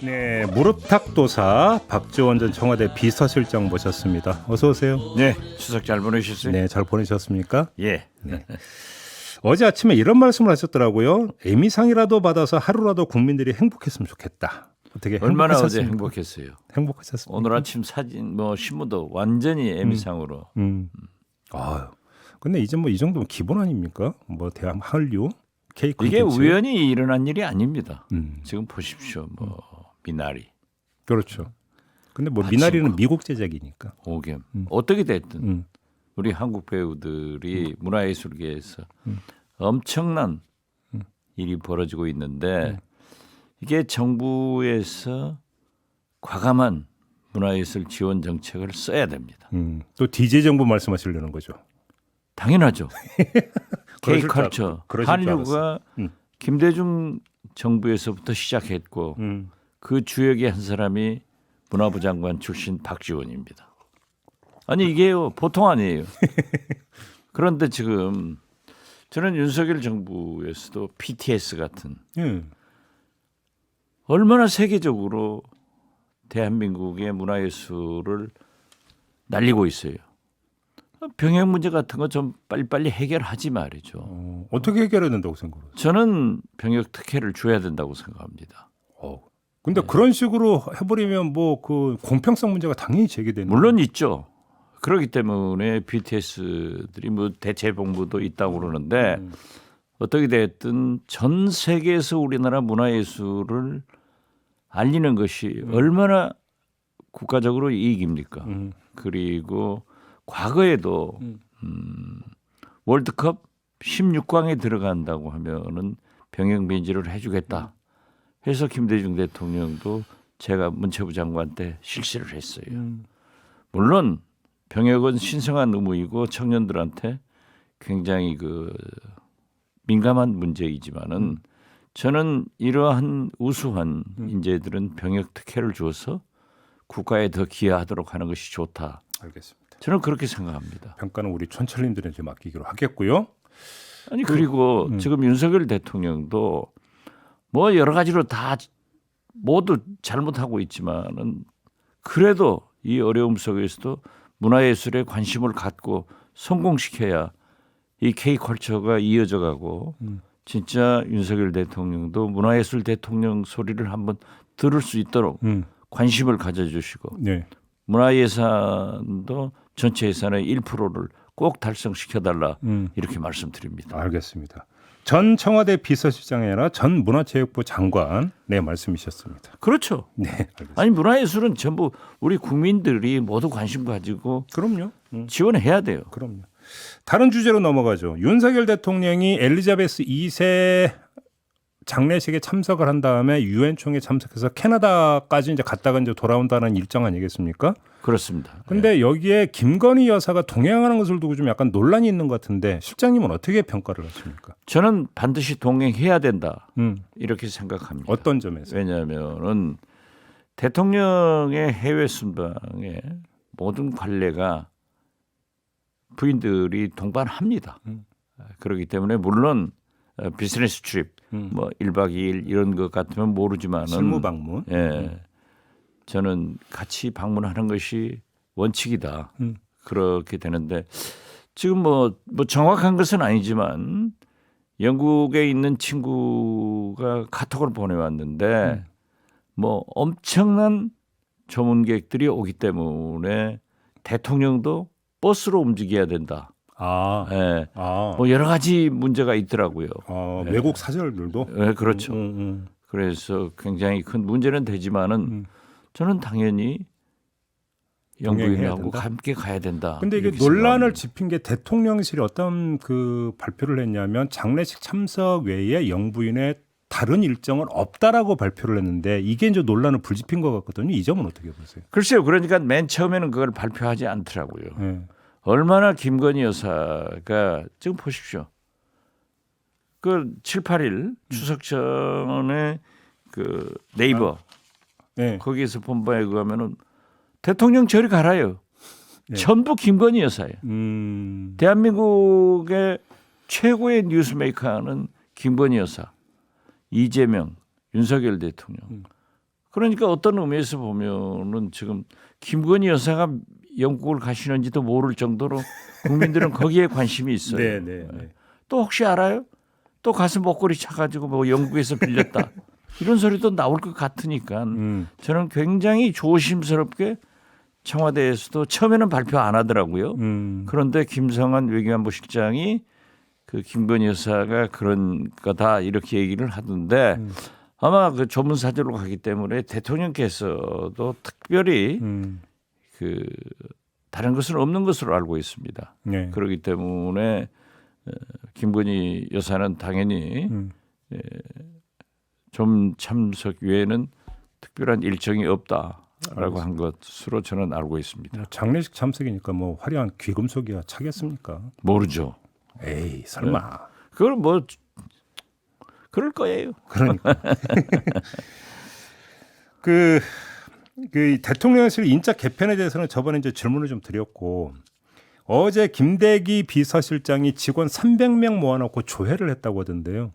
네, 무릎탁도사 박지원 전 청와대 비서실장 모셨습니다. 어서 오세요. 네, 추석 잘 보내셨어요? 네, 잘 보내셨습니까? 예. 네. 어제 아침에 이런 말씀을 하셨더라고요. 에미상이라도 받아서 하루라도 국민들이 행복했으면 좋겠다. 어떻게 얼마나 어제 행복하셨습니까? 행복했어요. 행복하셨습니까? 오늘 아침 사진 신문도 완전히 에미상으로. 아유, 근데 이제 뭐 이 정도면 기본 아닙니까? 뭐 대한 한류 K 이게 콘텐츠. 우연히 일어난 일이 아닙니다. 음. 지금 보십시오. 뭐 미나리, 그렇죠. 근데 뭐 파친코. 미나리는 미국 제작이니까. 오겜 어떻게 됐든 음. 우리 한국 배우들이 문화예술계에서 엄청난 일이 벌어지고 있는데 이게 정부에서 과감한 문화예술 지원 정책을 써야 됩니다. 또 DJ 정부 말씀하시려는 거죠. 당연하죠. 그러실 줄 K컬처, 그러실 줄 한류가 음. 김대중 정부에서부터 시작했고 그 주역의 한 사람이 문화부 장관 출신 박지원입니다. 아니 이게요 보통 아니에요. 그런데 지금 저는 윤석열 정부에서도 BTS 같은 얼마나 세계적으로 대한민국의 문화예술을 날리고 있어요. 병역 문제 같은 거 좀 빨리빨리 해결하지 말이죠. 어떻게 해결해야 된다고 생각하세요? 저는 병역 특혜를 줘야 된다고 생각합니다. 근데 그런 식으로 해버리면 뭐 그 공평성 문제가 당연히 제기되는. 물론 있죠. 그렇기 때문에 BTS들이 뭐 대체복무도 있다고 그러는데 어떻게 됐든 전 세계에서 우리나라 문화예술을 알리는 것이 얼마나 국가적으로 이익입니까? 그리고 과거에도 월드컵 16강에 들어간다고 하면은 병역 면제를 해주겠다 해서 김대중 대통령도 제가 문체부 장관 때 실시를 했어요. 물론 병역은 신성한 의무이고 청년들한테 굉장히 그 민감한 문제이지만은 저는 이러한 우수한 인재들은 병역 특혜를 줘서 국가에 더 기여하도록 하는 것이 좋다. 알겠습니다. 저는 그렇게 생각합니다. 평가는 우리 촌철님들한테 맡기기로 하겠고요. 아니 그리고 지금 윤석열 대통령도 뭐 여러 가지로 다 모두 잘못하고 있지만은 그래도 이 어려움 속에서도 문화예술에 관심을 갖고 성공시켜야 이 K컬처가 이어져 가고 진짜 윤석열 대통령도 문화예술 대통령 소리를 한번 들을 수 있도록 관심을 가져주시고 네. 문화예산도 전체 예산의 1%를 꼭 달성시켜달라 이렇게 말씀드립니다. 알겠습니다. 전 청와대 비서실장이 아니라 전 문화체육부 장관 네 말씀이셨습니다. 그렇죠. 네, 알겠습니다. 아니 문화예술은 전부 우리 국민들이 모두 관심 가지고 그럼요. 지원해야 돼요. 그럼요. 다른 주제로 넘어가죠. 윤석열 대통령이 엘리자베스 2세 장례식에 참석을 한 다음에 유엔 총회에 참석해서 캐나다까지 이제 갔다가 이제 돌아온다는 일정 아니겠습니까? 그렇습니다. 근데 여기에 김건희 여사가 동행하는 것을 두고 좀 약간 논란이 있는 것 같은데 실장님은 어떻게 평가를 하십니까? 저는 반드시 동행해야 된다 이렇게 생각합니다. 어떤 점에서? 왜냐하면은 대통령의 해외 순방에 모든 관례가 부인들이 동반합니다. 그렇기 때문에 물론 비즈니스 트립 뭐 1박 2일 이런 것 같으면 모르지만은 실무 방문. 예. 저는 같이 방문하는 것이 원칙이다. 그렇게 되는데 지금 뭐 정확한 것은 아니지만 영국에 있는 친구가 카톡을 보내왔는데 뭐 엄청난 조문객들이 오기 때문에 대통령도 버스로 움직여야 된다. 예. 뭐 여러 가지 문제가 있더라고요. 외국 사절들도. 예, 그렇죠. 그래서 굉장히 큰 문제는 되지만은 저는 당연히 영부인하고 함께 가야 된다. 근데 이게 논란을 짚은 게 대통령실이 어떤 그 발표를 했냐면 장례식 참석 외에 영부인의 다른 일정은 없다라고 발표를 했는데 이게 이제 논란을 불지핀 것 같거든요. 이 점은 어떻게 보세요? 글쎄요. 그러니까 맨 처음에는 그걸 발표하지 않더라고요. 네. 얼마나 김건희 여사가 지금 보십시오. 그 7, 8일 추석 전에 그 네이버 네. 거기에서 본 바에 의하면은 대통령 저리 가라요. 전부 김건희 여사예요. 대한민국의 최고의 뉴스메이커는 김건희 여사, 이재명, 윤석열 대통령. 그러니까 어떤 의미에서 보면은 지금 김건희 여사가 영국을 가시는지도 모를 정도로 국민들은 거기에 관심이 있어요. 네, 네, 네. 또 혹시 알아요? 또 가서 목걸이 차가지고 뭐 영국에서 빌렸다 이런 소리도 나올 것 같으니까 저는 굉장히 조심스럽게 청와대에서도 처음에는 발표 안 하더라고요. 그런데 김성한 외교안보 실장이 그 김건희 여사가 그런 거다 이렇게 얘기를 하던데 아마 그 조문 사주로 가기 때문에 대통령께서도 특별히 그 다른 것은 없는 것으로 알고 있습니다. 네. 그렇기 때문에 김건희 여사는 당연히 좀 참석 외에는 특별한 일정이 없다라고 한 것으로 저는 알고 있습니다. 장례식 참석이니까 뭐 화려한 귀금속이야 차겠습니까? 모르죠. 에이 설마. 그걸 뭐 그럴 거예요. 그러니까. 그 대통령실 인적 개편에 대해서는 저번에 이제 질문을 좀 드렸고 어제 김대기 비서실장이 직원 300명 모아놓고 조회를 했다고 하던데요.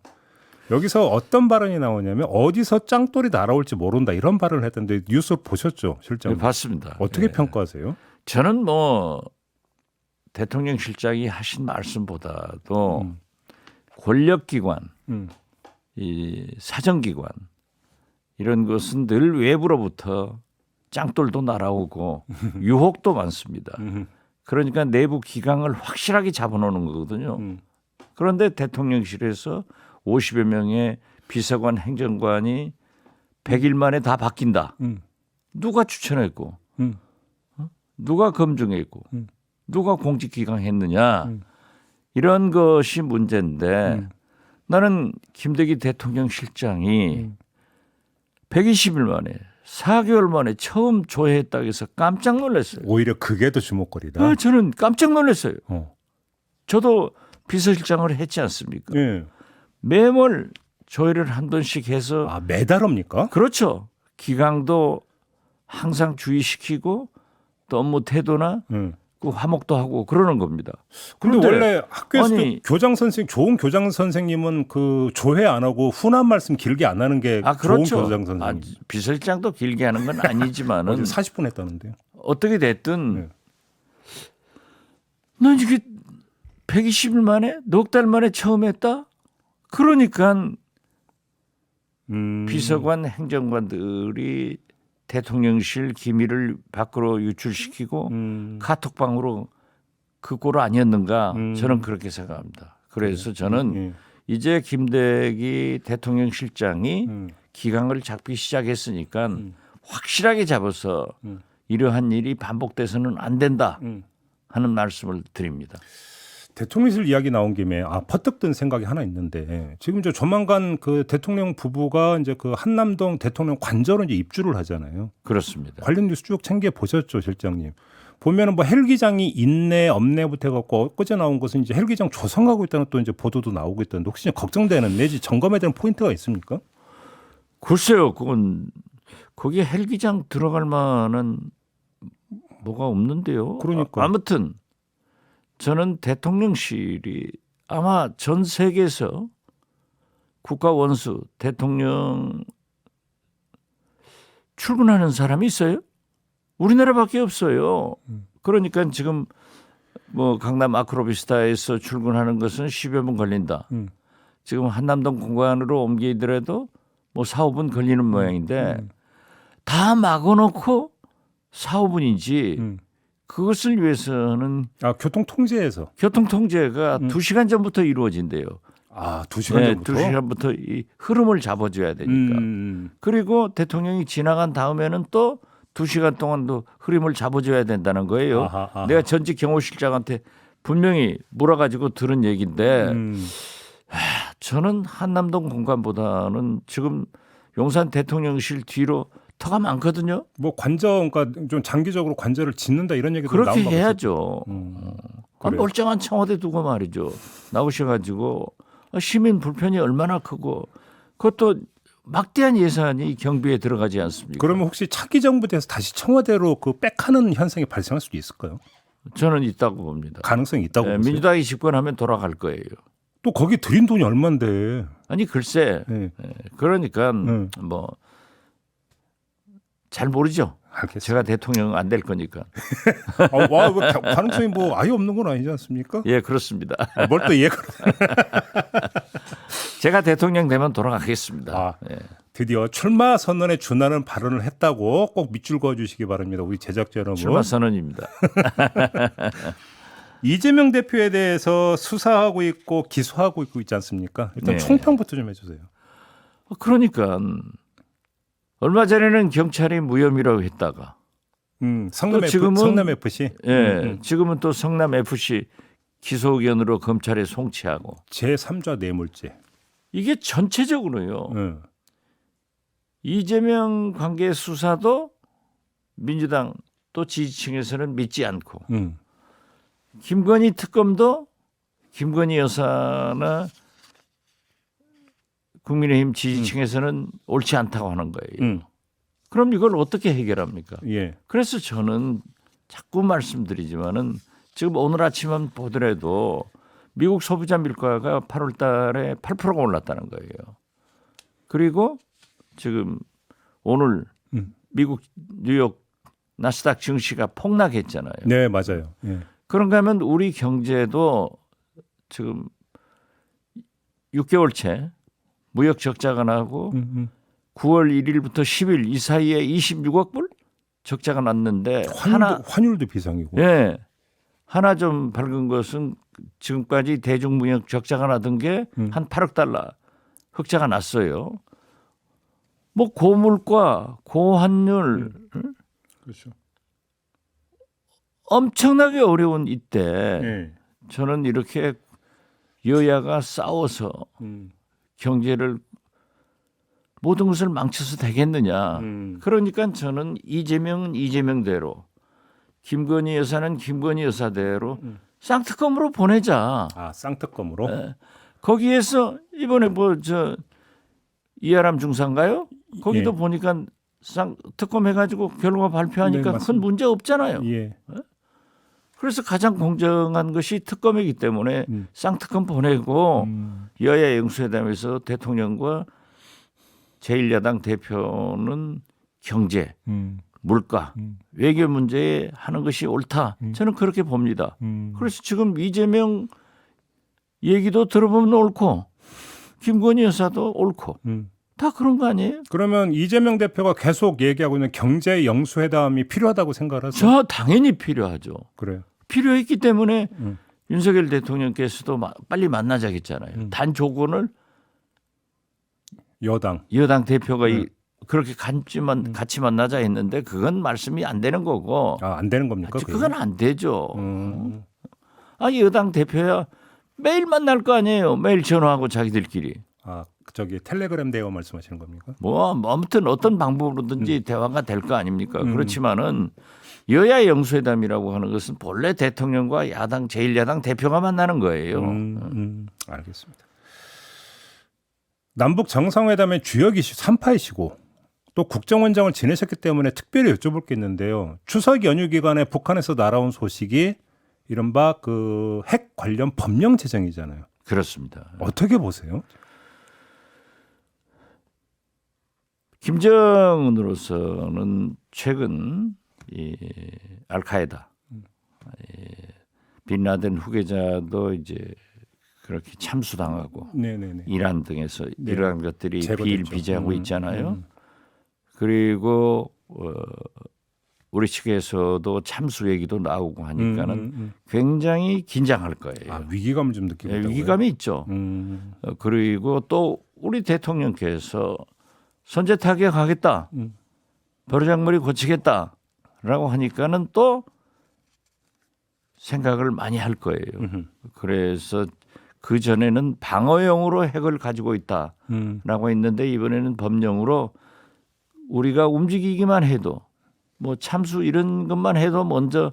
여기서 어떤 발언이 나오냐면 어디서 짱돌이 날아올지 모른다 이런 발언을 했던데 뉴스 보셨죠, 실장? 네, 봤습니다. 어떻게 네. 평가하세요? 저는 뭐 대통령 실장이 하신 말씀보다도 권력기관, 이 사정기관 이런 것은 늘 외부로부터 짱돌도 날아오고 유혹도 많습니다. 그러니까 내부 기강을 확실하게 잡아놓는 거거든요. 그런데 대통령실에서 50여 명의 비서관 행정관이 100일 만에 다 바뀐다. 누가 추천했고 누가 검증했고 누가 공직기강 했느냐. 이런 것이 문제인데 나는 김대기 대통령 실장이 120일 만에 4개월 만에 처음 조회했다고 해서 깜짝 놀랐어요. 오히려 그게 더 주목거리다. 저는 깜짝 놀랐어요. 어. 저도 비서실장을 했지 않습니까? 예. 매월 조회를 한 번씩 해서 아 매달합니까? 그렇죠. 기강도 항상 주의시키고 또 업무 태도나 그 화목도 하고 그러는 겁니다. 근데 그런데 원래 학교에서 아니, 교장 선생 좋은 교장 선생님은 그 조회 안 하고 훈한 말씀 길게 안 하는 게 그렇죠. 좋은 교장 선생님. 비서실장도 길게 하는 건 아니지만은 40분 했다는데요. 어떻게 됐든 네. 넌 이게 120일 만에 넉 달 만에 처음 했다? 그러니까 비서관 행정관들이 대통령실 기밀을 밖으로 유출시키고 카톡방으로 그 꼴 아니었는가 저는 그렇게 생각합니다. 그래서 저는 이제 김대기 대통령 실장이 기강을 잡기 시작했으니까 확실하게 잡아서 이러한 일이 반복돼서는 안 된다 하는 말씀을 드립니다. 대통령실 이야기 나온 김에 퍼뜩 든 생각이 하나 있는데 지금 저 조만간 그 대통령 부부가 이제 그 한남동 대통령 관저로 이제 입주를 하잖아요. 그렇습니다. 관련 뉴스 쭉 챙겨 보셨죠, 실장님? 보면은 뭐 헬기장이 있네 없네부터 해갖고 엊그제 나온 것은 이제 헬기장 조성하고 있다는 또 이제 보도도 나오고 있던데 혹시 걱정되는 내지 점검에 대한 포인트가 있습니까? 글쎄요, 그건 거기에 헬기장 들어갈 만한 뭐가 없는데요. 그러니까. 아무튼 저는 대통령실이 아마 전 세계에서 국가 원수 대통령 출근하는 사람이 있어요? 우리나라밖에 없어요. 그러니까 지금 뭐 강남 아크로비스타에서 출근하는 것은 10여 분 걸린다. 지금 한남동 공관으로 옮기더라도 뭐 4, 5분 걸리는 모양인데 다 막아놓고 4, 5분이지 그것을 위해서는 교통 통제에서 교통 통제가 2시간 전부터 이루어진대요. 2시간 전부터? 2시간부터 이 흐름을 잡아줘야 되니까. 그리고 대통령이 지나간 다음에는 또 2시간 동안도 흐름을 잡아줘야 된다는 거예요. 아하. 내가 전직 경호실장한테 분명히 물어가지고 들은 얘기인데 저는 한남동 공간보다는 지금 용산 대통령실 뒤로 터가 많거든요. 뭐 관저, 그러니까 좀 장기적으로 관저를 짓는다 이런 얘기도 그렇게 나온 바 해야죠. 그래요? 멀쩡한 청와대 두고 말이죠. 나오셔가지고 시민 불편이 얼마나 크고 그것도 막대한 예산이 경비에 들어가지 않습니까? 그러면 혹시 차기 정부 돼서 다시 청와대로 그 백하는 현상이 발생할 수도 있을까요? 저는 있다고 봅니다. 가능성이 있다고 보세요? 민주당이 집권하면 돌아갈 거예요. 또 거기 들인 돈이 얼만데? 아니 글쎄, 네. 그러니까 뭐 잘 모르죠. 알겠습니다. 제가 대통령 안 될 거니까. 와, 이거 가능성이 뭐 아예 없는 건 아니지 않습니까? 예, 그렇습니다. 뭘 또 이해가? 제가 대통령 되면 돌아가겠습니다. 아, 예. 드디어 출마 선언에 준하는 발언을 했다고 꼭 밑줄 그어주시기 바랍니다. 우리 제작자 여러분. 출마 선언입니다. 이재명 대표에 대해서 수사하고 있고 기소하고 있지 않습니까? 일단 네. 총평부터 좀 해주세요. 그러니까 얼마 전에는 경찰이 무혐의라고 했다가 성남 또 지금은 성남 FC. 예, 지금은 또 성남 FC 기소 의견으로 검찰에 송치하고 제3자 뇌물죄. 이게 전체적으로요. 이재명 관계 수사도 민주당 또 지지층에서는 믿지 않고 김건희 특검도 김건희 여사나 국민의힘 지지층에서는 옳지 않다고 하는 거예요. 그럼 이걸 어떻게 해결합니까? 예. 그래서 저는 자꾸 말씀드리지만은 지금 오늘 아침만 보더라도 미국 소비자 물가가 8월 달에 8%가 올랐다는 거예요. 그리고 지금 오늘 미국 뉴욕 나스닥 증시가 폭락했잖아요. 네, 맞아요. 예. 그런가 하면 우리 경제도 지금 6개월째 무역 적자가 나고 9월 1일부터 10일 이 사이에 26억 불 적자가 났는데 환율도 비상이고. 예. 하나 좀 밝은 것은 지금까지 대중무역 적자가 나던 게 한 8억 달러 흑자가 났어요. 뭐 고물가, 고환율 그렇죠. 엄청나게 어려운 이때 예. 저는 이렇게 여야가 싸워서 경제를 모든 것을 망쳐서 되겠느냐. 그러니까 저는 이재명은 이재명대로 김건희 여사는 김건희 여사대로 쌍특검으로 보내자. 아, 쌍특검으로? 예. 거기에서 이번에 뭐 저 이하람 중사인가요? 거기도 예. 보니까 쌍특검 해가지고 결과 발표하니까 네, 큰 문제 없잖아요. 예. 그래서 가장 공정한 것이 특검이기 때문에 쌍특검 보내고 여야 영수회담에서 대통령과 제1야당 대표는 경제, 물가, 외교 문제에 하는 것이 옳다. 저는 그렇게 봅니다. 그래서 지금 이재명 얘기도 들어보면 옳고 김건희 여사도 옳고 다 그런 거 아니에요? 그러면 이재명 대표가 계속 얘기하고 있는 경제 영수회담이 필요하다고 생각하세요? 저 당연히 필요하죠. 그래요. 필요했기 때문에 윤석열 대통령께서도 빨리 만나자 했잖아요. 단 조건을 여당 대표가 그렇게 같이 만나자 했는데 그건 말씀이 안 되는 거고. 아, 안 되는 겁니까? 그건 안 되죠. 아, 여당 대표야 매일 만날 거 아니에요. 매일 전화하고 자기들끼리. 아, 저기 텔레그램 대화 말씀하시는 겁니까? 뭐 아무튼 어떤 방법으로든지 대화가 될 거 아닙니까? 그렇지만은 여야 영수회담이라고 하는 것은 본래 대통령과 야당 제1야당 대표가 만나는 거예요. 알겠습니다. 남북 정상회담의 주역 이슈 3파이시고 또 국정원장을 지내셨기 때문에 특별히 여쭤볼 게 있는데요. 추석 연휴 기간에 북한에서 날아온 소식이 이른바 그 핵 관련 법령 제정이잖아요. 그렇습니다. 어떻게 보세요? 김정은으로서는 최근 이 알카에다 빈라덴 후계자도 이제 그렇게 참수당하고 네네네. 이란 등에서 네. 이러한 것들이 제거됐죠. 비일비재하고 있잖아요. 그리고 우리 측에서도 참수 얘기도 나오고 하니까는 굉장히 긴장할 거예요. 아, 위기감을 좀 느끼고 있다고요? 위기감이 있죠. 그리고 또 우리 대통령께서 선제 타격하겠다, 버르장머리 고치겠다라고 하니까는 또 생각을 많이 할 거예요. 그래서 그 전에는 방어용으로 핵을 가지고 있다라고 했는데 이번에는 법령으로 우리가 움직이기만 해도 뭐 참수 이런 것만 해도 먼저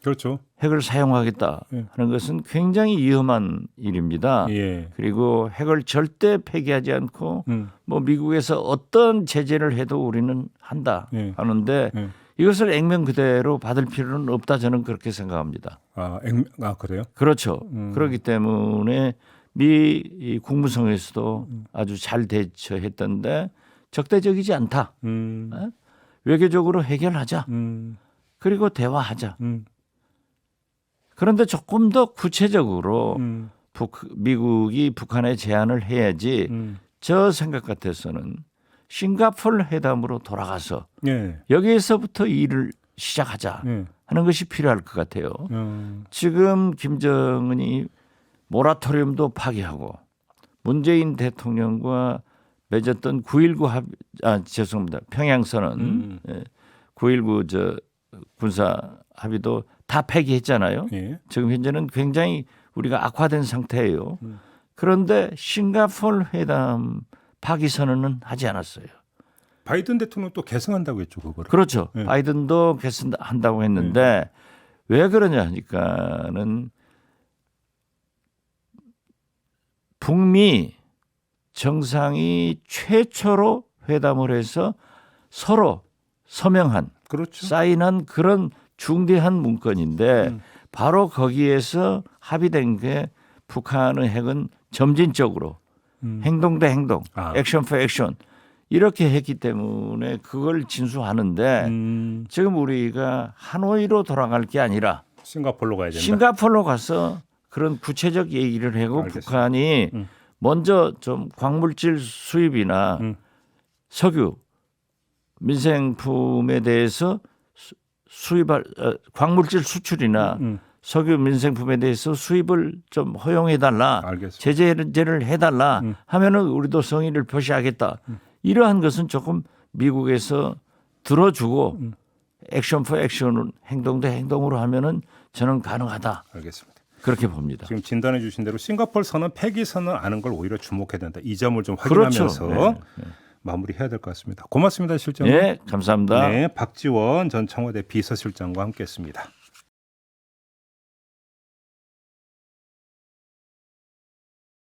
그렇죠. 핵을 사용하겠다 하는 것은 굉장히 위험한 일입니다. 예. 그리고 핵을 절대 폐기하지 않고 뭐 미국에서 어떤 제재를 해도 우리는 한다 예. 하는데 이것을 액면 그대로 받을 필요는 없다 저는 그렇게 생각합니다. 아, 그래요? 그렇죠. 그렇기 때문에 미 국무성에서도 아주 잘 대처했던데 적대적이지 않다. 외교적으로 해결하자. 그리고 대화하자. 그런데 조금 더 구체적으로 미국이 북한에 제안을 해야지 저 생각 같아서는 싱가포르 회담으로 돌아가서 예. 여기에서부터 일을 시작하자 예. 하는 것이 필요할 것 같아요. 지금 김정은이 모라토리움도 파기하고 문재인 대통령과 맺었던 9.19 죄송합니다. 평양선언 9.19 저 군사 합의도 다 폐기했잖아요. 예. 지금 현재는 굉장히 우리가 악화된 상태예요. 그런데 싱가포르 회담 파기 선언은 하지 않았어요. 바이든 대통령 또 개성한다고 했죠, 그거를. 그렇죠. 네. 바이든도 개선한다고 했는데 왜 그러냐 하니까는 북미 정상이 최초로 회담을 해서 서로 서명한 그렇죠. 사인한 그런 중대한 문건인데 바로 거기에서 합의된 게 북한의 핵은 점진적으로 행동 대 행동, 액션 포 액션 이렇게 했기 때문에 그걸 진수하는데 지금 우리가 하노이로 돌아갈 게 아니라 싱가포르로 가야 된다. 싱가포르로 가서 그런 구체적 얘기를 하고 알겠습니다. 북한이 먼저 좀 광물질 수입이나 석유 민생품에 대해서 수입할 광물질 수출이나 석유 민생품에 대해서 수입을 좀 허용해달라, 알겠습니다. 제재를 해달라 하면은 우리도 성의를 표시하겠다. 이러한 것은 조금 미국에서 들어주고 액션 포 액션 행동 대 행동으로 하면은 저는 가능하다. 알겠습니다. 그렇게 봅니다. 지금 진단해 주신 대로 싱가포르 선언 폐기 선언 아는 걸 오히려 주목해야 된다. 이 점을 좀 그렇죠. 확인하면서 마무리해야 될 것 같습니다. 고맙습니다, 실장님. 네, 감사합니다. 네, 박지원 전 청와대 비서실장과 함께했습니다.